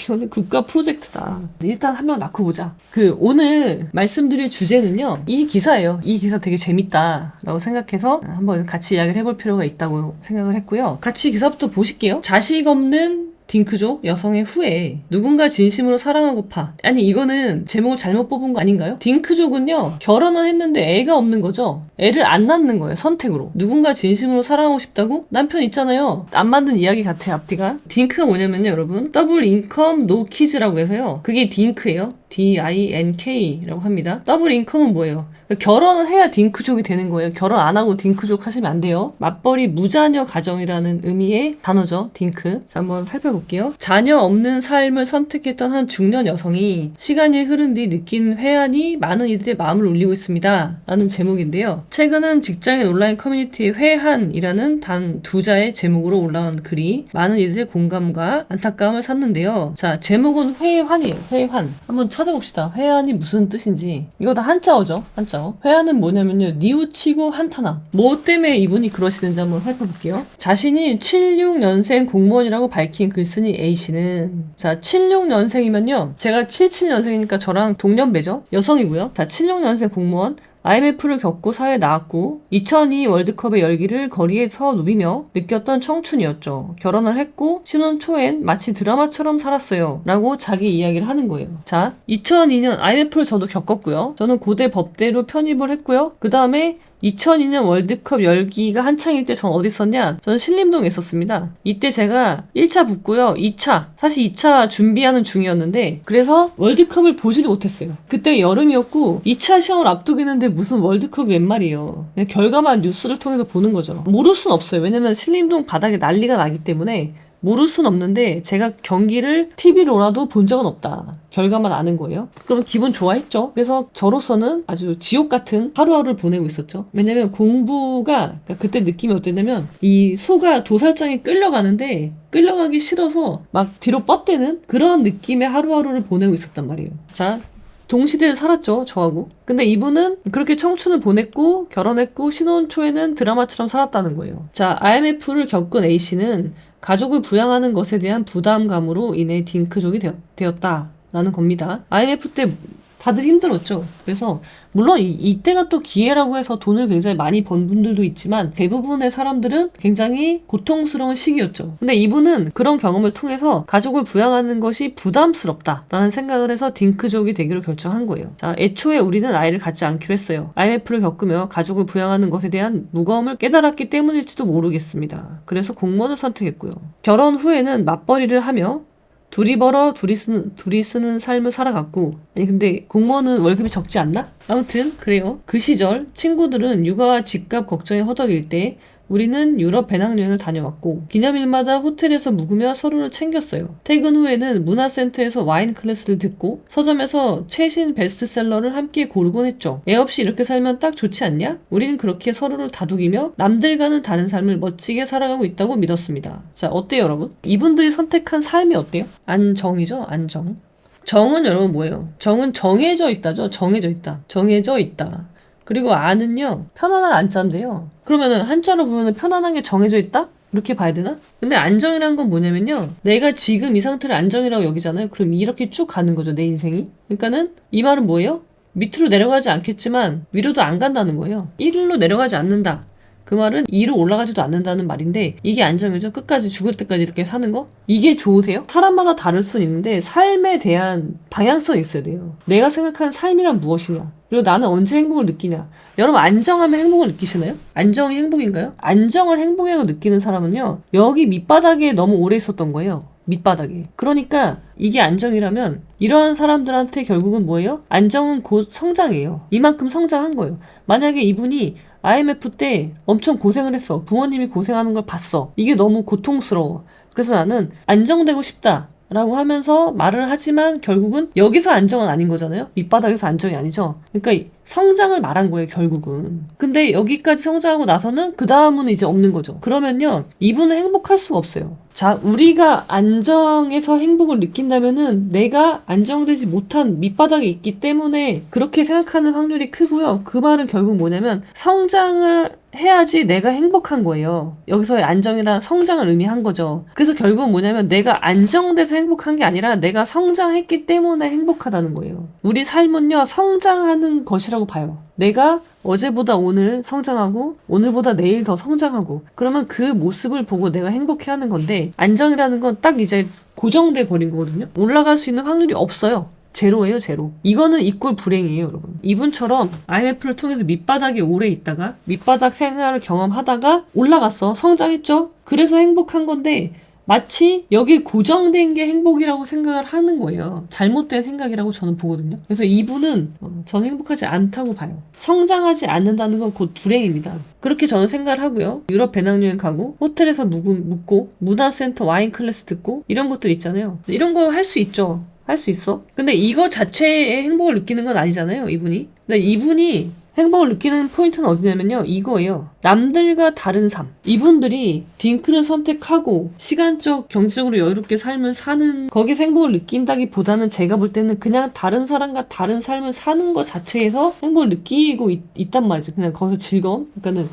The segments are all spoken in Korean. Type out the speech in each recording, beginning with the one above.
이거는 국가 프로젝트다. 일단 한 명 낳고 보자. 오늘 말씀드릴 주제는요, 이 기사예요. 이 기사 되게 재밌다라고 생각해서 한번 같이 이야기를 해볼 필요가 있다고 생각을 했고요. 같이 기사부터 보실게요. 자식 없는 딩크족 여성의 후회. 누군가 진심으로 사랑하고파. 아니, 이거는 제목을 잘못 뽑은 거 아닌가요? 딩크족은요, 결혼은 했는데 애가 없는 거죠. 애를 안 낳는 거예요, 선택으로. 누군가 진심으로 사랑하고 싶다고? 남편 있잖아요. 안 맞는 이야기 같아요, 앞뒤가. 딩크가 뭐냐면요, 여러분, 더블 인컴 노 키즈라고 해서요, 그게 딩크예요. DINK라고 합니다. 더블 인컴은 뭐예요? 결혼을 해야 딩크족이 되는 거예요. 결혼 안 하고 딩크족 하시면 안 돼요. 맞벌이 무자녀 가정이라는 의미의 단어죠, 딩크. 자, 한번 살펴볼게요. 자녀 없는 삶을 선택했던 한 중년 여성이 시간이 흐른 뒤 느낀 회한이 많은 이들의 마음을 울리고 있습니다. 라는 제목인데요. 최근 한 직장인 온라인 커뮤니티의 회한이라는 단 두 자의 제목으로 올라온 글이 많은 이들의 공감과 안타까움을 샀는데요. 자, 제목은 회환이에요. 회환. 한번 찾아봅시다. 회한이 무슨 뜻인지. 이거 다 한자어죠. 한자어. 회한은 뭐냐면요, 뉘우치고 한탄함. 뭐 때문에 이분이 그러시는지 한번 살펴볼게요. 자신이 76년생 공무원이라고 밝힌 글쓴이 A씨는, 자, 76년생이면요, 제가 77년생이니까 저랑 동년배죠. 여성이고요. 자, 76년생 공무원, IMF를 겪고 사회에 나왔고 2002 월드컵의 열기를 거리에서 누비며 느꼈던 청춘이었죠. 결혼을 했고 신혼 초엔 마치 드라마처럼 살았어요. 라고 자기 이야기를 하는 거예요. 자, 2002년 IMF를 저도 겪었고요. 저는 고대 법대로 편입을 했고요. 그 다음에 2002년 월드컵 열기가 한창일 때 전 어디 있었냐? 저는 신림동에 있었습니다. 이때 제가 1차 붙고요. 2차, 사실 2차 준비하는 중이었는데, 그래서 월드컵을 보지를 못했어요. 그때 여름이었고 2차 시험을 앞두고 있는데 무슨 월드컵이 웬 말이에요. 그냥 결과만 뉴스를 통해서 보는 거죠. 모를 순 없어요. 왜냐면 신림동 바닥에 난리가 나기 때문에 모를 순 없는데 제가 경기를 TV로라도 본 적은 없다. 결과만 아는 거예요. 그럼 기분 좋아했죠. 그래서 저로서는 아주 지옥 같은 하루하루를 보내고 있었죠. 왜냐면 공부가, 그러니까 그때 느낌이 어땠냐면 이 소가 도살장에 끌려가는데 끌려가기 싫어서 막 뒤로 뻗대는 그런 느낌의 하루하루를 보내고 있었단 말이에요. 자, 동시대를 살았죠, 저하고. 근데 이분은 그렇게 청춘을 보냈고 결혼했고 신혼 초에는 드라마처럼 살았다는 거예요. 자, IMF를 겪은 A씨는 가족을 부양하는 것에 대한 부담감으로 인해 딩크족이 되었다라는 겁니다. IMF 때 다들 힘들었죠. 그래서 물론 이때가 또 기회라고 해서 돈을 굉장히 많이 번 분들도 있지만 대부분의 사람들은 굉장히 고통스러운 시기였죠. 근데 이분은 그런 경험을 통해서 가족을 부양하는 것이 부담스럽다라는 생각을 해서 딩크족이 되기로 결정한 거예요. 자, 애초에 우리는 아이를 갖지 않기로 했어요. IMF를 겪으며 가족을 부양하는 것에 대한 무거움을 깨달았기 때문일지도 모르겠습니다. 그래서 공무원을 선택했고요. 결혼 후에는 맞벌이를 하며 둘이 벌어 둘이 쓰는 삶을 살아갔고, 아니 근데 공무원은 월급이 적지 않나? 아무튼 그래요. 그 시절 친구들은 육아와 집값 걱정이 허덕일 때 우리는 유럽 배낭여행을 다녀왔고 기념일마다 호텔에서 묵으며 서로를 챙겼어요. 퇴근 후에는 문화센터에서 와인 클래스를 듣고 서점에서 최신 베스트셀러를 함께 고르곤 했죠. 애 없이 이렇게 살면 딱 좋지 않냐? 우리는 그렇게 서로를 다독이며 남들과는 다른 삶을 멋지게 살아가고 있다고 믿었습니다. 자, 어때요 여러분? 이분들이 선택한 삶이 어때요? 안정이죠, 안정. 정은 여러분 뭐예요? 정은 정해져 있다죠. 정해져 있다. 정해져 있다. 그리고 안은요, 편안한 안자인데요. 그러면은 한자로 보면은 편안한 게 정해져 있다? 이렇게 봐야 되나? 근데 안정이란 건 뭐냐면요, 내가 지금 이 상태를 안정이라고 여기잖아요. 그럼 이렇게 쭉 가는 거죠, 내 인생이. 그러니까는 이 말은 뭐예요? 밑으로 내려가지 않겠지만 위로도 안 간다는 거예요. 1로 내려가지 않는다. 그 말은 2로 올라가지도 않는다는 말인데, 이게 안정이죠. 끝까지 죽을 때까지 이렇게 사는 거? 이게 좋으세요? 사람마다 다를 수는 있는데 삶에 대한 방향성이 있어야 돼요. 내가 생각하는 삶이란 무엇이냐, 그리고 나는 언제 행복을 느끼냐. 여러분, 안정하면 행복을 느끼시나요? 안정이 행복인가요? 안정을 행복이라고 느끼는 사람은요, 여기 밑바닥에 너무 오래 있었던 거예요. 밑바닥에. 그러니까 이게 안정이라면 이러한 사람들한테 결국은 뭐예요? 안정은 곧 성장이에요. 이만큼 성장한 거예요. 만약에 이분이 IMF 때 엄청 고생을 했어. 부모님이 고생하는 걸 봤어. 이게 너무 고통스러워. 그래서 나는 안정되고 싶다 라고 하면서 말을 하지만 결국은 여기서 안정은 아닌 거잖아요. 밑바닥에서 안정이 아니죠. 그러니까 성장을 말한 거예요, 결국은. 근데 여기까지 성장하고 나서는 그 다음은 이제 없는 거죠. 그러면요, 이분은 행복할 수가 없어요. 자, 우리가 안정에서 행복을 느낀다면은 내가 안정되지 못한 밑바닥에 있기 때문에 그렇게 생각하는 확률이 크고요. 그 말은 결국 뭐냐면 성장을 해야지 내가 행복한 거예요. 여기서의 안정이란 성장을 의미한 거죠. 그래서 결국은 뭐냐면 내가 안정돼서 행복한 게 아니라 내가 성장했기 때문에 행복하다는 거예요. 우리 삶은요, 성장하는 것이라고 봐요. 내가 어제보다 오늘 성장하고 오늘보다 내일 더 성장하고 그러면 그 모습을 보고 내가 행복해하는 건데 안정이라는 건 딱 이제 고정돼 버린 거거든요. 올라갈 수 있는 확률이 없어요. 제로예요, 제로. 이거는 이꼴 불행이에요, 여러분. 이분처럼 IMF를 통해서 밑바닥에 오래 있다가 밑바닥 생활을 경험하다가 올라갔어. 성장했죠? 그래서 행복한 건데 마치 여기 고정된 게 행복이라고 생각을 하는 거예요. 잘못된 생각이라고 저는 보거든요. 그래서 이분은 저는 행복하지 않다고 봐요. 성장하지 않는다는 건 곧 불행입니다. 그렇게 저는 생각을 하고요. 유럽 배낭여행 가고 호텔에서 묵고 문화센터 와인 클래스 듣고 이런 것들 있잖아요. 이런 거 할 수 있죠. 할 수 있어. 근데 이거 자체에 행복을 느끼는 건 아니잖아요, 이분이. 근데 이분이 행복을 느끼는 포인트는 어디냐면요, 이거예요. 남들과 다른 삶. 이분들이 딩크를 선택하고 시간적, 경제적으로 여유롭게 삶을 사는 거기서 행복을 느낀다기보다는 제가 볼 때는 그냥 다른 사람과 다른 삶을 사는 것 자체에서 행복을 느끼고 있단 말이죠. 그냥 거기서 즐거움. 그러니까는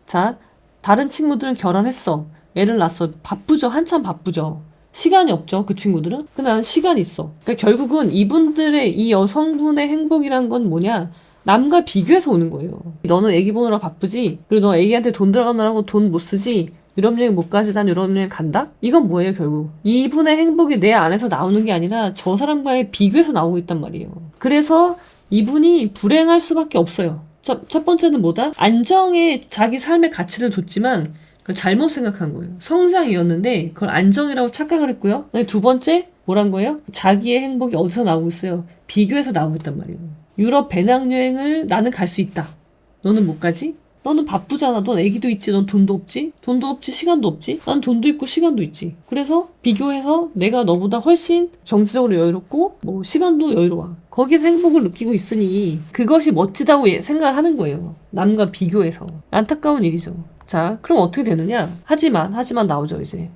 자, 다른 친구들은 결혼했어. 애를 낳았어. 바쁘죠. 한참 바쁘죠. 시간이 없죠, 그 친구들은. 근데 나는 시간이 있어. 그러니까 결국은 이분들의 이 여성분의 행복이란 건 뭐냐, 남과 비교해서 오는 거예요. 너는 애기 보느라 바쁘지? 그리고 너 애기한테 돈 들어가느라고 돈 못 쓰지? 유럽여행 못 가지? 난 유럽여행 간다? 이건 뭐예요, 결국? 이분의 행복이 내 안에서 나오는 게 아니라 저 사람과의 비교해서 나오고 있단 말이에요. 그래서 이분이 불행할 수밖에 없어요. 첫 번째는 뭐다? 안정에 자기 삶의 가치를 뒀지만 그걸 잘못 생각한 거예요. 성장이었는데 그걸 안정이라고 착각을 했고요. 두 번째 뭐란 거예요? 자기의 행복이 어디서 나오고 있어요? 비교해서 나오고 있단 말이에요. 유럽 배낭여행을 나는 갈 수 있다. 너는 못 가지? 너는 바쁘잖아. 넌 애기도 있지. 넌 돈도 없지? 돈도 없지. 시간도 없지? 난 돈도 있고 시간도 있지. 그래서 비교해서 내가 너보다 훨씬 경제적으로 여유롭고 뭐 시간도 여유로워. 거기서 행복을 느끼고 있으니 그것이 멋지다고 생각을 하는 거예요. 남과 비교해서. 안타까운 일이죠. 자, 그럼 어떻게 되느냐? 하지만 나오죠, 이제.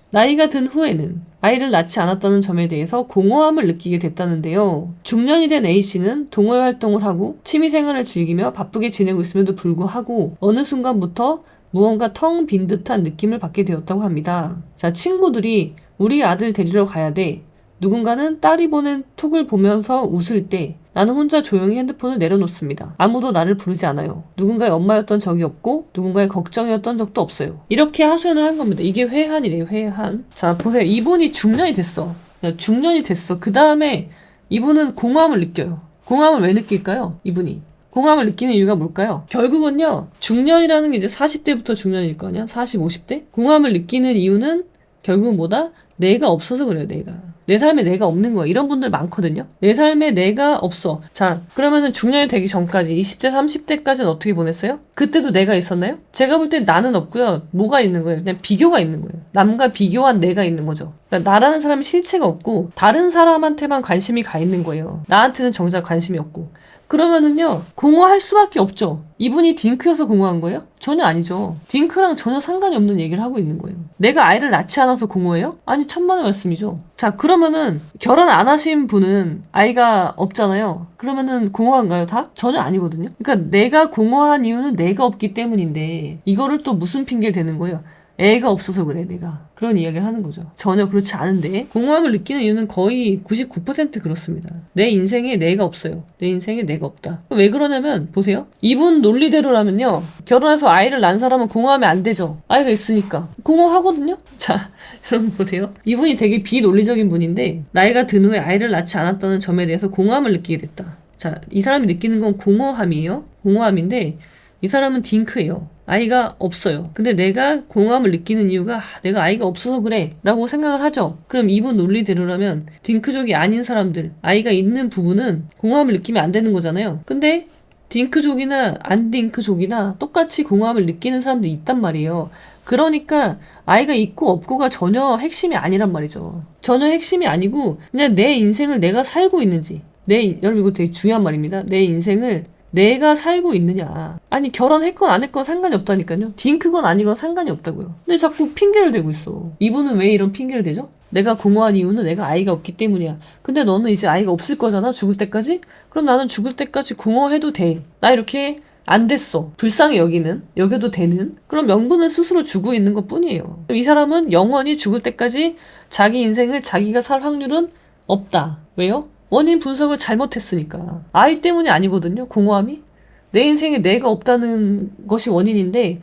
나이가 든 후에는 아이를 낳지 않았다는 점에 대해서 공허함을 느끼게 됐다는데요. 중년이 된 A씨는 동호회 활동을 하고 취미생활을 즐기며 바쁘게 지내고 있음에도 불구하고 어느 순간부터 무언가 텅 빈 듯한 느낌을 받게 되었다고 합니다. 자, 친구들이 우리 아들 데리러 가야 돼. 누군가는 딸이 보낸 톡을 보면서 웃을 때 나는 혼자 조용히 핸드폰을 내려놓습니다. 아무도 나를 부르지 않아요. 누군가의 엄마였던 적이 없고 누군가의 걱정이었던 적도 없어요. 이렇게 하소연을 한 겁니다. 이게 회한이래요, 회한. 자, 보세요. 이분이 중년이 됐어. 중년이 됐어. 그 다음에 이분은 공허함을 느껴요. 공허함을 왜 느낄까요? 이분이. 공허함을 느끼는 이유가 뭘까요? 결국은요, 중년이라는 게 이제 40대부터 중년일 거 아니야? 40, 50대? 공허함을 느끼는 이유는 결국은 뭐다? 내가 없어서 그래요, 내가. 내 삶에 내가 없는 거야. 이런 분들 많거든요. 내 삶에 내가 없어. 자, 그러면은 중년이 되기 전까지 20대, 30대까지는 어떻게 보냈어요? 그때도 내가 있었나요? 제가 볼 때 나는 없고요. 뭐가 있는 거예요? 그냥 비교가 있는 거예요. 남과 비교한 내가 있는 거죠. 그러니까 나라는 사람이 실체가 없고 다른 사람한테만 관심이 가 있는 거예요. 나한테는 정작 관심이 없고. 그러면은요, 공허할 수밖에 없죠. 이분이 딩크여서 공허한 거예요? 전혀 아니죠. 딩크랑 전혀 상관이 없는 얘기를 하고 있는 거예요. 내가 아이를 낳지 않아서 공허해요? 아니, 천만의 말씀이죠. 자, 그러면은 결혼 안 하신 분은 아이가 없잖아요. 그러면은 공허한가요, 다? 전혀 아니거든요. 그러니까 내가 공허한 이유는 내가 없기 때문인데 이거를 또 무슨 핑계를 대는 거예요? 애가 없어서 그래, 내가. 그런 이야기를 하는 거죠. 전혀 그렇지 않은데 공허함을 느끼는 이유는 거의 99% 그렇습니다. 내 인생에 내가 없어요. 내 인생에 내가 없다. 왜 그러냐면 보세요. 이분 논리대로라면요, 결혼해서 아이를 낳은 사람은 공허하면 안 되죠. 아이가 있으니까 공허하거든요. 자, 여러분 보세요. 이분이 되게 비논리적인 분인데 나이가 든 후에 아이를 낳지 않았다는 점에 대해서 공허함을 느끼게 됐다. 자, 이 사람이 느끼는 건 공허함이에요. 공허함인데 이 사람은 딩크예요. 아이가 없어요. 근데 내가 공허함을 느끼는 이유가 내가 아이가 없어서 그래 라고 생각을 하죠. 그럼 이분 논리대로라면 딩크족이 아닌 사람들, 아이가 있는 부분은 공허함을 느끼면 안 되는 거잖아요. 근데 딩크족이나 안 딩크족이나 똑같이 공허함을 느끼는 사람들이 있단 말이에요. 그러니까 아이가 있고 없고가 전혀 핵심이 아니란 말이죠. 전혀 핵심이 아니고 그냥 내 인생을 내가 살고 있는지, 여러분 이거 되게 중요한 말입니다. 내 인생을 내가 살고 있느냐. 아니 결혼했건 안 했건 상관이 없다니까요. 딩크건 아니건 상관이 없다고요. 근데 자꾸 핑계를 대고 있어. 이분은 왜 이런 핑계를 대죠? 내가 공허한 이유는 내가 아이가 없기 때문이야. 근데 너는 이제 아이가 없을 거잖아, 죽을 때까지? 그럼 나는 죽을 때까지 공허해도 돼. 나 이렇게 안 됐어. 불쌍히 여겨도 되는 그런 명분을 스스로 주고 있는 것 뿐이에요. 이 사람은 영원히 죽을 때까지 자기 인생을 자기가 살 확률은 없다. 왜요? 원인 분석을 잘못했으니까. 아이 때문이 아니거든요, 공허함이. 내 인생에 내가 없다는 것이 원인인데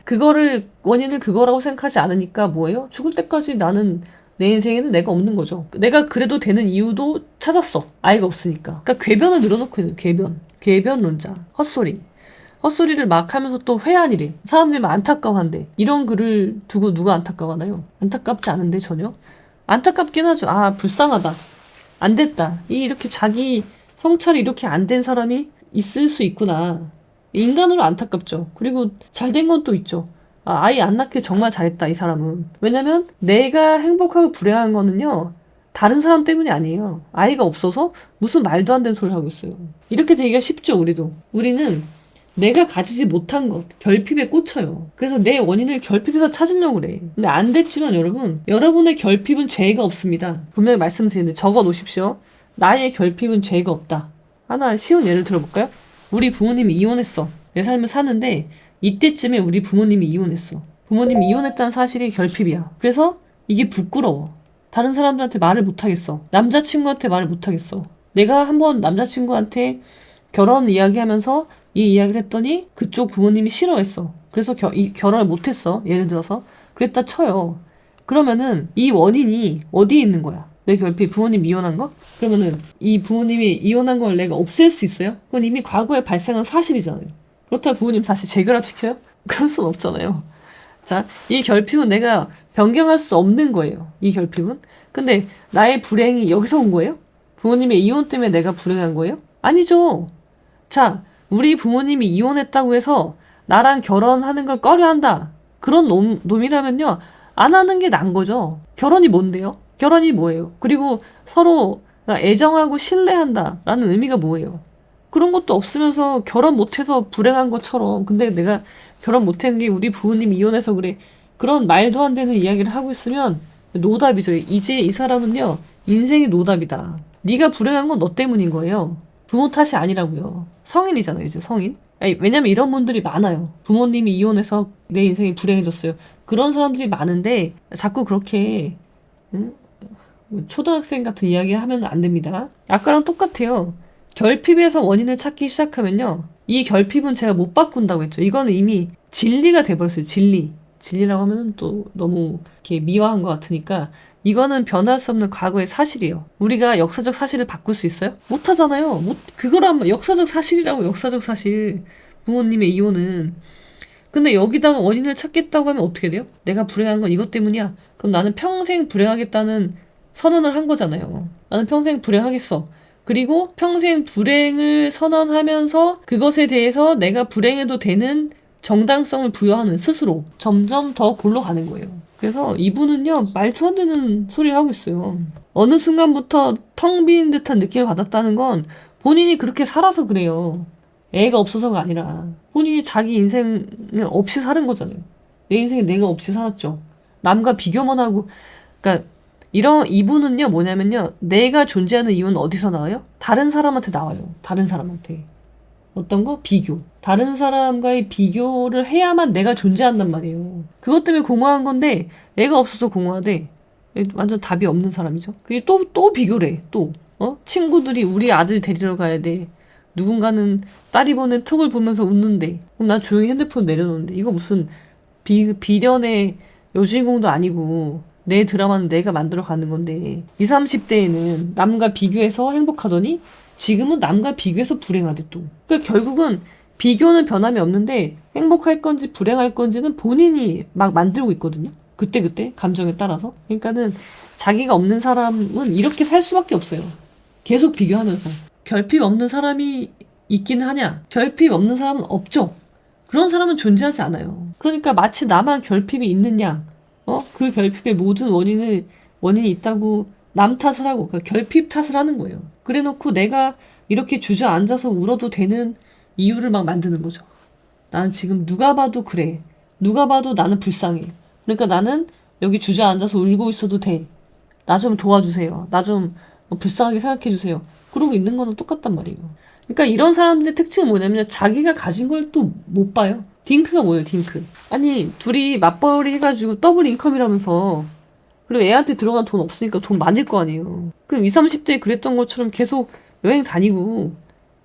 원인을 그거라고 생각하지 않으니까 뭐예요? 죽을 때까지 나는 내 인생에는 내가 없는 거죠. 내가 그래도 되는 이유도 찾았어. 아이가 없으니까. 그러니까 궤변을 늘어놓고 있는 궤변론자. 헛소리를 막 하면서 또 회한이래. 사람들이 막 안타까워한대. 이런 글을 두고 누가 안타까워하나요? 안타깝지 않은데 전혀? 안타깝긴 하죠. 아, 불쌍하다. 안 됐다. 이렇게 자기 성찰이 이렇게 안 된 사람이 있을 수 있구나. 인간으로 안타깝죠. 그리고 잘 된 건 또 있죠. 아, 아이 안 낳길 정말 잘했다, 이 사람은. 왜냐면 내가 행복하고 불행한 거는요, 다른 사람 때문이 아니에요. 아이가 없어서 무슨 말도 안 되는 소리를 하고 있어요. 이렇게 되기가 쉽죠, 우리도. 우리는 내가 가지지 못한 것, 결핍에 꽂혀요. 그래서 내 원인을 결핍에서 찾으려고 그래. 근데 안 됐지만 여러분의 결핍은 죄가 없습니다. 분명히 말씀드리는데 적어 놓으십시오. 나의 결핍은 죄가 없다. 하나 쉬운 예를 들어볼까요? 우리 부모님이 이혼했어. 내 삶을 사는데 이때쯤에 우리 부모님이 이혼했어. 부모님이 이혼했다는 사실이 결핍이야. 그래서 이게 부끄러워. 다른 사람들한테 말을 못하겠어. 남자친구한테 말을 못하겠어. 내가 한번 남자친구한테 결혼 이야기하면서 이 이야기를 했더니 그쪽 부모님이 싫어했어. 그래서 결혼을 못했어. 예를 들어서. 그랬다 쳐요. 그러면은 이 원인이 어디에 있는 거야? 내 결핍, 부모님 이혼한 거? 그러면은 이 부모님이 이혼한 걸 내가 없앨 수 있어요? 그건 이미 과거에 발생한 사실이잖아요. 그렇다고 부모님 다시 재결합시켜요? 그럴 순 없잖아요. 자, 이 결핍은 내가 변경할 수 없는 거예요. 이 결핍은. 근데 나의 불행이 여기서 온 거예요? 부모님의 이혼 때문에 내가 불행한 거예요? 아니죠. 자, 우리 부모님이 이혼했다고 해서 나랑 결혼하는 걸 꺼려한다. 그런 놈이라면요. 안 하는 게 난 거죠. 결혼이 뭔데요? 결혼이 뭐예요? 그리고 서로 애정하고 신뢰한다라는 의미가 뭐예요? 그런 것도 없으면서 결혼 못해서 불행한 것처럼 근데 내가 결혼 못한 게 우리 부모님이 이혼해서 그래. 그런 말도 안 되는 이야기를 하고 있으면 노답이죠. 이제 이 사람은요. 인생이 노답이다. 네가 불행한 건 너 때문인 거예요. 부모 탓이 아니라고요. 성인이잖아요, 이제 성인. 아니, 왜냐면 이런 분들이 많아요. 부모님이 이혼해서 내 인생이 불행해졌어요. 그런 사람들이 많은데 자꾸 그렇게 초등학생 같은 이야기 하면 안 됩니다. 아까랑 똑같아요. 결핍에서 원인을 찾기 시작하면요. 이 결핍은 제가 못 바꾼다고 했죠. 이거는 이미 진리가 돼버렸어요. 진리라고 하면 또 너무 이렇게 미화한 것 같으니까 이거는 변할 수 없는 과거의 사실이에요. 우리가 역사적 사실을 바꿀 수 있어요? 못 하잖아요. 그거란 역사적 사실이라고, 역사적 사실. 부모님의 이혼은. 근데 여기다가 원인을 찾겠다고 하면 어떻게 돼요? 내가 불행한 건 이것 때문이야. 그럼 나는 평생 불행하겠다는 선언을 한 거잖아요. 나는 평생 불행하겠어. 그리고 평생 불행을 선언하면서 그것에 대해서 내가 불행해도 되는 정당성을 부여하는 스스로 점점 더 골로 가는 거예요. 그래서 이분은요, 말도 안 되는 소리 하고 있어요. 어느 순간부터 텅 빈 듯한 느낌을 받았다는 건 본인이 그렇게 살아서 그래요. 애가 없어서가 아니라 본인이 자기 인생을 없이 사는 거잖아요. 내 인생에 내가 없이 살았죠. 남과 비교만 하고. 그러니까 이분은요, 뭐냐면요, 내가 존재하는 이유는 어디서 나와요? 다른 사람한테 나와요. 다른 사람한테. 어떤 거? 비교. 다른 사람과의 비교를 해야만 내가 존재한단 말이에요. 그것 때문에 공허한 건데 애가 없어서 공허하대. 완전 답이 없는 사람이죠. 그게 또 비교를 해. 또 친구들이 우리 아들 데리러 가야 돼. 누군가는 딸이 보낸 톡을 보면서 웃는데 그럼 난 조용히 핸드폰 내려놓는데 이거 무슨 비련의 여주인공도 아니고 내 드라마는 내가 만들어 가는 건데 20, 30대에는 남과 비교해서 행복하더니 지금은 남과 비교해서 불행하대 또. 그러니까 결국은 비교는 변함이 없는데 행복할 건지 불행할 건지는 본인이 막 만들고 있거든요. 그때 감정에 따라서. 그러니까는 자기가 없는 사람은 이렇게 살 수밖에 없어요. 계속 비교하면서. 결핍 없는 사람이 있기는 하냐? 결핍 없는 사람은 없죠. 그런 사람은 존재하지 않아요. 그러니까 마치 나만 결핍이 있는 양, 그 결핍의 모든 원인이 있다고 남 탓을 하고, 그러니까 결핍 탓을 하는 거예요. 그래 놓고 내가 이렇게 주저앉아서 울어도 되는 이유를 막 만드는 거죠. 나는 지금 누가 봐도 그래. 누가 봐도 나는 불쌍해. 그러니까 나는 여기 주저앉아서 울고 있어도 돼. 나 좀 도와주세요. 나 좀 불쌍하게 생각해주세요. 그러고 있는 거는 똑같단 말이에요. 그러니까 이런 사람들의 특징은 뭐냐면 자기가 가진 걸 또 못 봐요. 딩크가 뭐예요, 딩크? 아니, 둘이 맞벌이 해가지고 더블 인컴이라면서 그리고 애한테 들어간 돈 없으니까 돈 많을 거 아니에요. 그럼 20, 30대에 그랬던 것처럼 계속 여행 다니고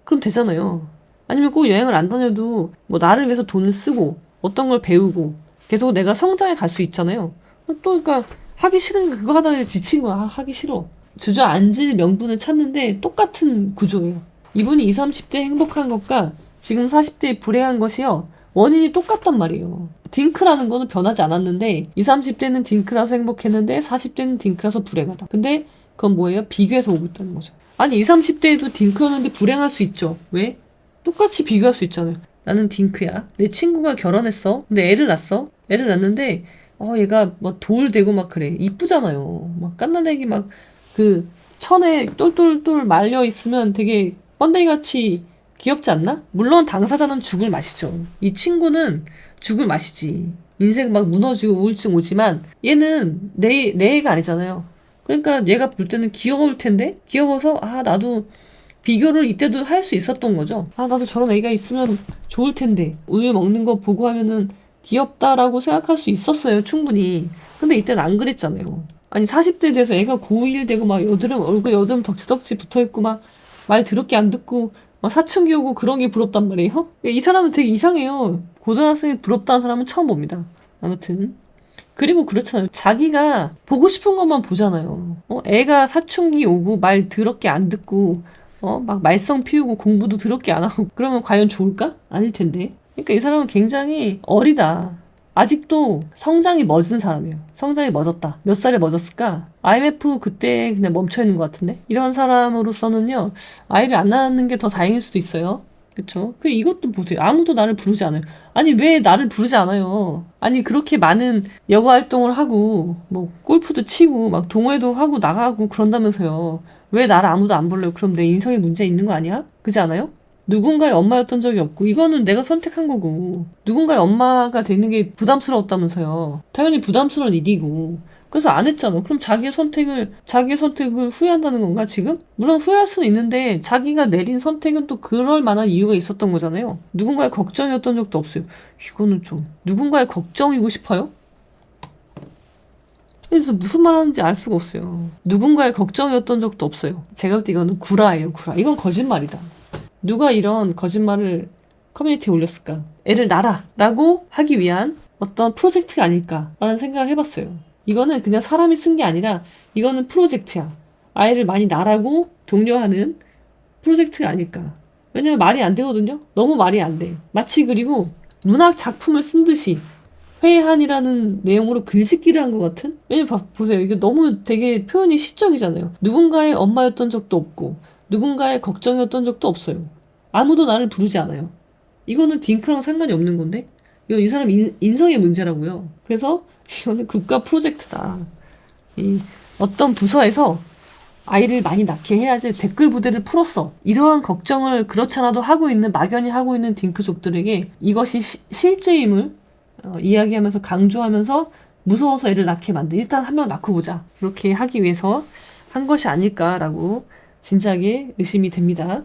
그럼 되잖아요. 아니면 꼭 여행을 안 다녀도 뭐 나를 위해서 돈을 쓰고 어떤 걸 배우고 계속 내가 성장해 갈 수 있잖아요. 또 그러니까 하기 싫으니까 그거 하다가 지친 거야. 하기 싫어. 주저앉을 명분을 찾는데 똑같은 구조예요. 이분이 20, 30대 행복한 것과 지금 40대에 불행한 것이요. 원인이 똑같단 말이에요. 딩크라는 거는 변하지 않았는데 20, 30대는 딩크라서 행복했는데 40대는 딩크라서 불행하다. 근데 그건 뭐예요? 비교해서 오고 있다는 거죠. 아니 20, 30대에도 딩크였는데 불행할 수 있죠. 왜? 똑같이 비교할 수 있잖아요. 나는 딩크야. 내 친구가 결혼했어. 근데 애를 낳았어. 애를 낳는데 얘가 막 돌 되고 막 그래. 이쁘잖아요. 막 갓난애기 막 그 천에 똘똘똘 말려 있으면 되게 번데기같이 귀엽지 않나? 물론 당사자는 죽을 맛이죠. 이 친구는 죽을 맛이지. 인생 막 무너지고 우울증 오지만 얘는 내 애가 아니잖아요. 그러니까 얘가 볼 때는 귀여울 텐데 귀여워서 나도 비교를 이때도 할 수 있었던 거죠. 나도 저런 애가 있으면 좋을 텐데 우유 먹는 거 보고 하면은 귀엽다라고 생각할 수 있었어요. 충분히. 근데 이때는 안 그랬잖아요. 아니 40대 돼서 애가 고1 되고 막 얼굴 여드름 덕지덕지 붙어있고 막 말 더럽게 안 듣고 막 사춘기 오고 그런 게 부럽단 말이에요. 이 사람은 되게 이상해요. 고등학생이 부럽다는 사람은 처음 봅니다. 아무튼 그리고 그렇잖아요. 자기가 보고 싶은 것만 보잖아요. 애가 사춘기 오고 말 더럽게 안 듣고 막 말썽 피우고 공부도 더럽게 안 하고 그러면 과연 좋을까? 아닐 텐데. 그러니까 이 사람은 굉장히 어리다. 아직도 성장이 멎은 사람이에요. 성장이 멎었다. 몇 살에 멎었을까? IMF 그때 그냥 멈춰있는 것 같은데? 이런 사람으로서는요, 아이를 안 낳는 게 더 다행일 수도 있어요. 그쵸? 그리고 이것도 보세요. 아무도 나를 부르지 않아요. 아니, 왜 나를 부르지 않아요? 아니, 그렇게 많은 여가 활동을 하고, 뭐, 골프도 치고, 막 동호회도 하고 나가고 그런다면서요. 왜 나를 아무도 안 불러요? 그럼 내 인성에 문제 있는 거 아니야? 그렇지 않아요? 누군가의 엄마였던 적이 없고 이거는 내가 선택한 거고 누군가의 엄마가 되는 게 부담스러웠다면서요. 당연히 부담스러운 일이고 그래서 안 했잖아. 그럼 자기의 선택을 후회한다는 건가 지금? 물론 후회할 수는 있는데 자기가 내린 선택은 또 그럴 만한 이유가 있었던 거잖아요. 누군가의 걱정이었던 적도 없어요. 이거는 좀 누군가의 걱정이고 싶어요? 그래서 무슨 말 하는지 알 수가 없어요. 누군가의 걱정이었던 적도 없어요. 제가 볼 때 이거는 구라예요, 구라. 이건 거짓말이다. 누가 이런 거짓말을 커뮤니티에 올렸을까? 애를 낳아 라고 하기 위한 어떤 프로젝트가 아닐까라는 생각을 해봤어요. 이거는 그냥 사람이 쓴 게 아니라 이거는 프로젝트야. 아이를 많이 낳으라고 독려하는 프로젝트가 아닐까. 왜냐면 말이 안 되거든요. 너무 말이 안 돼. 마치 그리고 문학 작품을 쓴 듯이 회한이라는 내용으로 글짓기를 한 것 같은? 왜냐면 보세요. 이게 너무 되게 표현이 시적이잖아요. 누군가의 엄마였던 적도 없고 누군가의 걱정이었던 적도 없어요. 아무도 나를 부르지 않아요. 이거는 딩크랑 상관이 없는 건데? 이건 이 사람 인성의 문제라고요. 그래서 이거는 국가 프로젝트다. 이 어떤 부서에서 아이를 많이 낳게 해야지 댓글 부대를 풀었어. 이러한 걱정을 그렇잖아도 하고 있는 막연히 하고 있는 딩크족들에게 이것이 실제임을 이야기하면서 강조하면서 무서워서 애를 낳게 만든 일단 한 명 낳고 보자. 이렇게 하기 위해서 한 것이 아닐까라고 진지하게 의심이 됩니다.